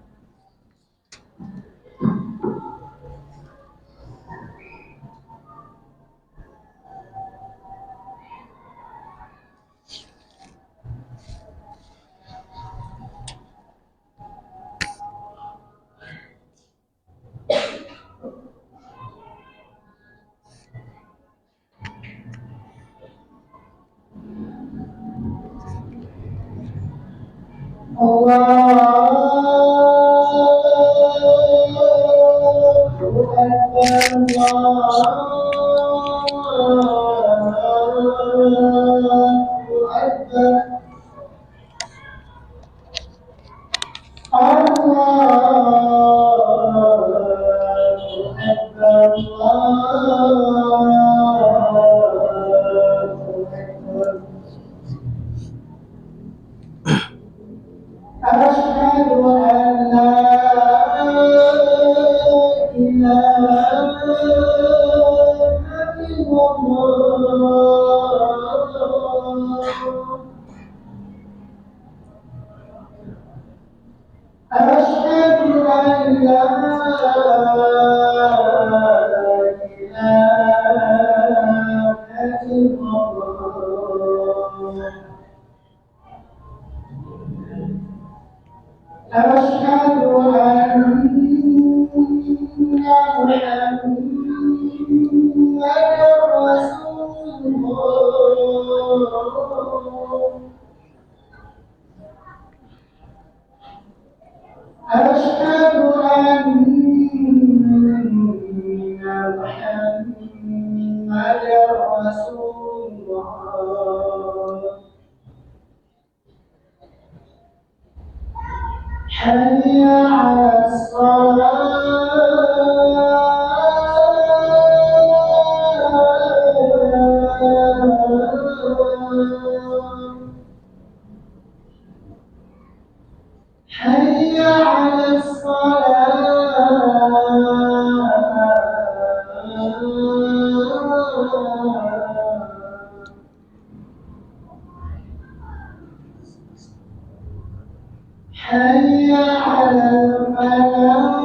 حي على الفلاح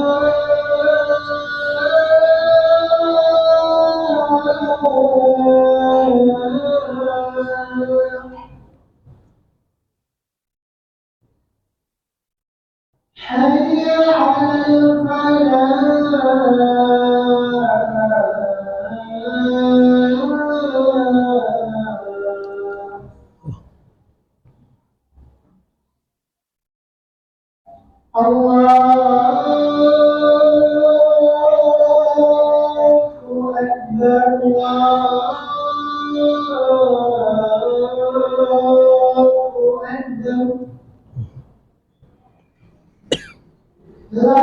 حي على الفلاح الله أكبر الله أكبر لا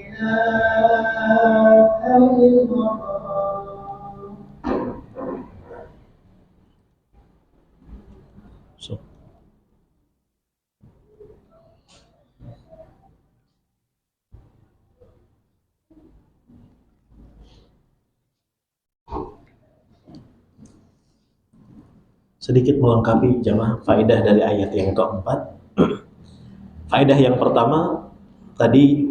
إله إلا الله. Sedikit melengkapi jamaah faedah dari ayat yang keempat. Faedah yang pertama tadi,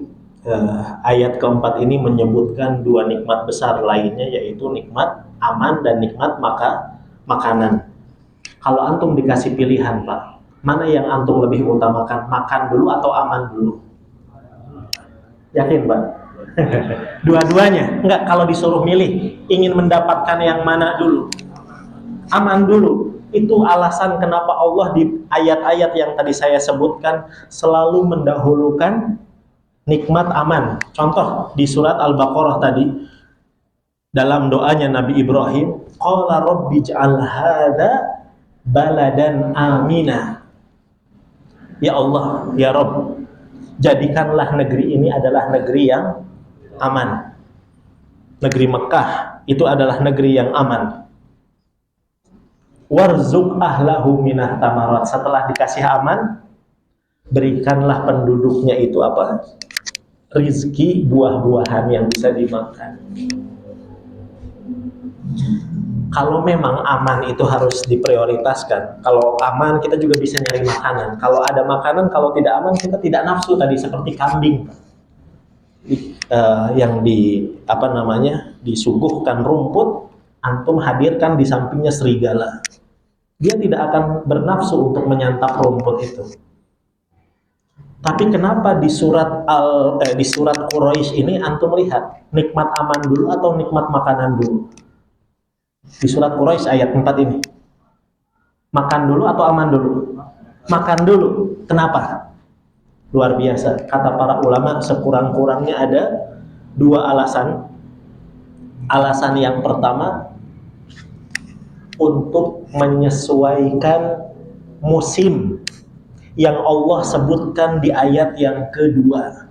ayat keempat ini menyebutkan dua nikmat besar lainnya, yaitu nikmat aman dan nikmat makanan. Kalau antum dikasih pilihan, Pak, mana yang antum lebih utamakan, makan dulu atau aman dulu? Yakin, Pak? Dua-duanya? Enggak, kalau disuruh milih, ingin mendapatkan yang mana dulu? Aman dulu. Itu alasan kenapa Allah di ayat-ayat yang tadi saya sebutkan selalu mendahulukan nikmat aman. Contoh di surat Al-Baqarah tadi, dalam doanya Nabi Ibrahim, qala rabbi ij'al hadza baladan amina. Ya Allah, ya Rabb, jadikanlah negeri ini adalah negeri yang aman. Negeri Mekah itu adalah negeri yang aman. Warzuq ahlahu minat tamarat. Setelah dikasih aman, berikanlah penduduknya itu apa? Rizki, buah-buahan yang bisa dimakan. Kalau memang aman itu harus diprioritaskan. Kalau aman kita juga bisa nyari makanan. Kalau ada makanan, kalau tidak aman kita tidak nafsu tadi, seperti kambing yang disuguhkan rumput, antum hadirkan di sampingnya serigala. Dia tidak akan bernafsu untuk menyantap rumput itu. Tapi kenapa di surat Quraisy ini antum lihat nikmat aman dulu atau nikmat makanan dulu? Di surat Quraisy ayat 4 ini. Makan dulu atau aman dulu? Makan dulu. Kenapa? Luar biasa. Kata para ulama, sekurang-kurangnya ada dua alasan. Alasan yang pertama, untuk menyesuaikan musim yang Allah sebutkan di ayat yang kedua.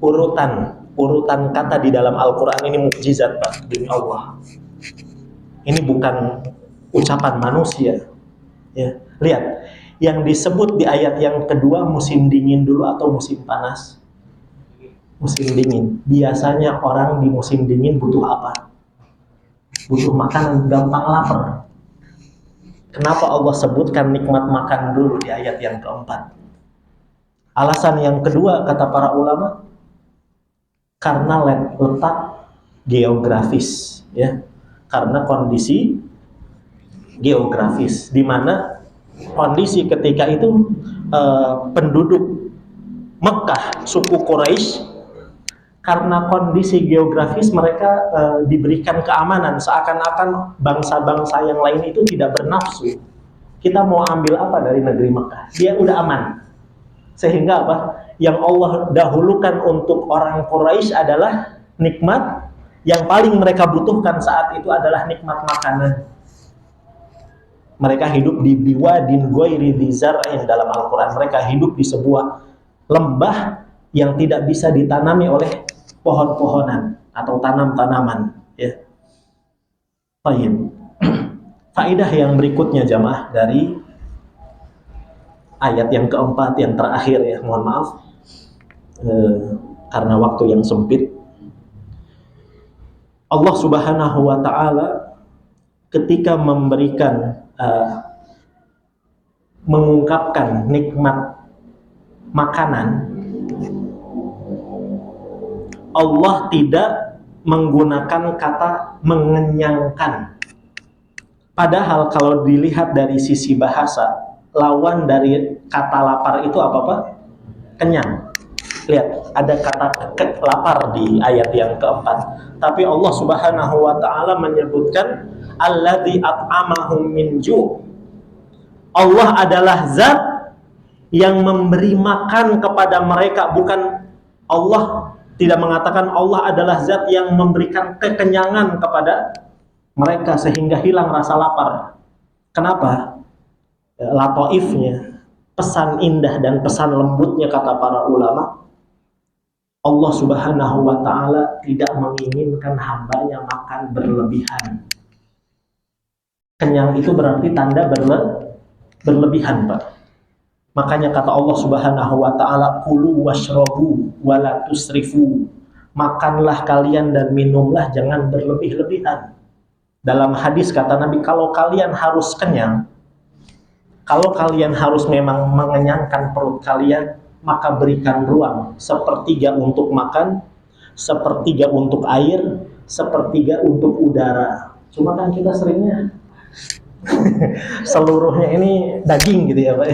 Urutan kata di dalam Al-Quran ini mukjizat, Pak, demi Allah. Ini bukan ucapan manusia. Ya, lihat, yang disebut di ayat yang kedua musim dingin dulu atau musim panas? Musim dingin. Biasanya orang di musim dingin butuh apa? Butuh makanan, gampang lapar. Kenapa Allah sebutkan nikmat makan dulu di ayat yang keempat? Alasan yang kedua, kata para ulama, karena letak geografis, ya. Karena kondisi geografis, di mana kondisi ketika itu penduduk Mekah, suku Quraisy, karena kondisi geografis mereka diberikan keamanan, seakan-akan bangsa-bangsa yang lain itu tidak bernafsu. Kita mau ambil apa dari negeri Mekah? Dia udah aman. Sehingga apa? Yang Allah dahulukan untuk orang Quraisy adalah nikmat yang paling mereka butuhkan saat itu adalah nikmat makanan. Mereka hidup di biwadin ghairi dzi zar'in dalam Al-Quran. Mereka hidup di sebuah lembah yang tidak bisa ditanami oleh pohon-pohonan atau tanam-tanaman, ya. Baik. Faedah yang berikutnya jamaah dari ayat yang keempat yang terakhir, ya, mohon maaf karena waktu yang sempit. Allah Subhanahu wa taala ketika memberikan uh, mengungkapkan nikmat makanan, Allah tidak menggunakan kata mengenyangkan. Padahal kalau dilihat dari sisi bahasa, lawan dari kata lapar itu apa? Kenyang. Lihat, ada kata lapar di ayat yang keempat. Tapi Allah Subhanahu wa taala menyebutkan alladzi at'amahum min ju'. Allah adalah zat yang memberi makan kepada mereka, bukan Allah tidak mengatakan Allah adalah zat yang memberikan kekenyangan kepada mereka sehingga hilang rasa lapar. Kenapa? Lataifnya, pesan indah dan pesan lembutnya kata para ulama, Allah Subhanahu wa taala tidak menginginkan hambanya makan berlebihan. Kenyang itu berarti tanda berlebihan, Pak. Makanya kata Allah Subhanahu wa taala, kulu washrabu wala tusrifu. Makanlah kalian dan minumlah, jangan berlebih-lebihan. Dalam hadis kata Nabi, kalau kalian harus kenyang, kalau kalian harus memang mengenyangkan perut kalian, maka berikan ruang, sepertiga untuk makan, sepertiga untuk air, sepertiga untuk udara. Cuma kan kita seringnya seluruhnya ini daging gitu ya Pak.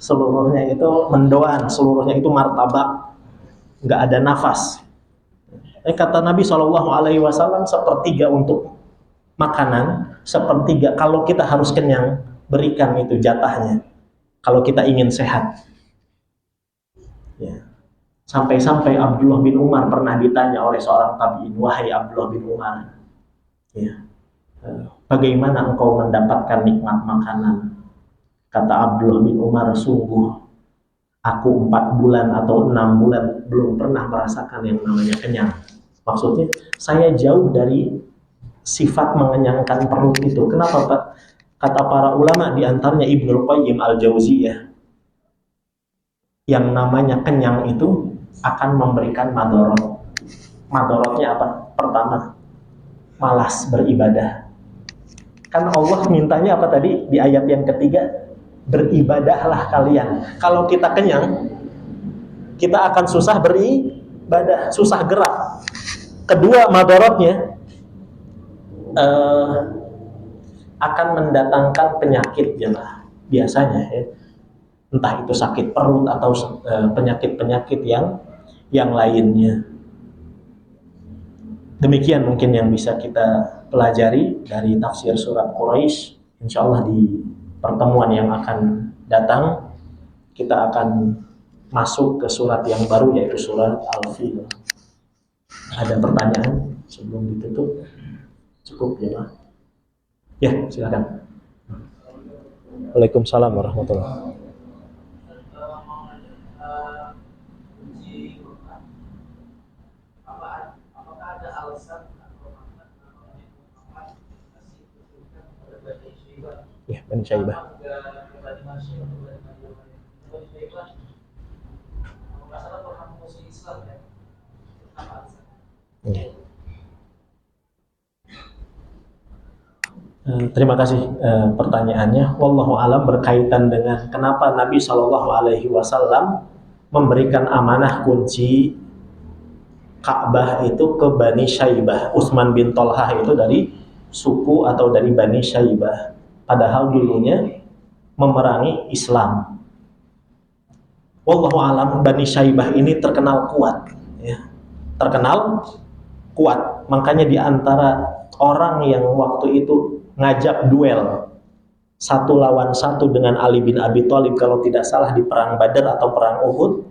Seluruhnya itu mendoan, seluruhnya itu martabak, nggak ada nafas. Kata Nabi SAW, sepertiga untuk makanan, sepertiga kalau kita harus kenyang, berikan itu jatahnya. Kalau kita ingin sehat. Ya. Sampai-sampai Abdullah bin Umar pernah ditanya oleh seorang tabi'in, wahai Abdullah bin Umar, ya, bagaimana engkau mendapatkan nikmat makanan? Kata Abdullah bin Umar, sungguh aku 4 bulan atau 6 bulan belum pernah merasakan yang namanya kenyang. Maksudnya saya jauh dari sifat mengenyangkan perut itu. Kenapa Pak? Kata para ulama, diantaranya Ibnul Qayyim al-Jauziyah, yang namanya kenyang itu akan memberikan madorot. Madorotnya apa? Pertama, malas beribadah. Kan Allah mintanya apa tadi di ayat yang ketiga? Beribadahlah kalian. Kalau kita kenyang, kita akan susah beribadah, susah gerak. Kedua madorotnya, akan mendatangkan penyakit jemaah. Biasanya ya, entah itu sakit perut atau penyakit-penyakit yang lainnya. Demikian mungkin yang bisa kita pelajari dari tafsir surat Quraisy. Insyaallah di pertemuan yang akan datang kita akan masuk ke surat yang baru, yaitu surat Al-Fil. Ada pertanyaan sebelum ditutup? Cukup ya Pak? Ya, silakan. Waalaikumsalam warahmatullahi wabarakatuh. Ya, Bani Syaibah. Ya. Terima kasih pertanyaannya. Wallahu alam, berkaitan dengan kenapa Nabi SAW memberikan amanah kunci Ka'bah itu ke Bani Syaibah. Utsman bin Thalhah itu dari suku atau dari Bani Syaibah. Padahal dulunya memerangi Islam. Wallahu alam, Bani Syaibah ini terkenal kuat, ya. Terkenal kuat. Makanya di antara orang yang waktu itu ngajak duel 1 lawan 1 dengan Ali bin Abi Thalib, kalau tidak salah di perang Badar atau perang Uhud,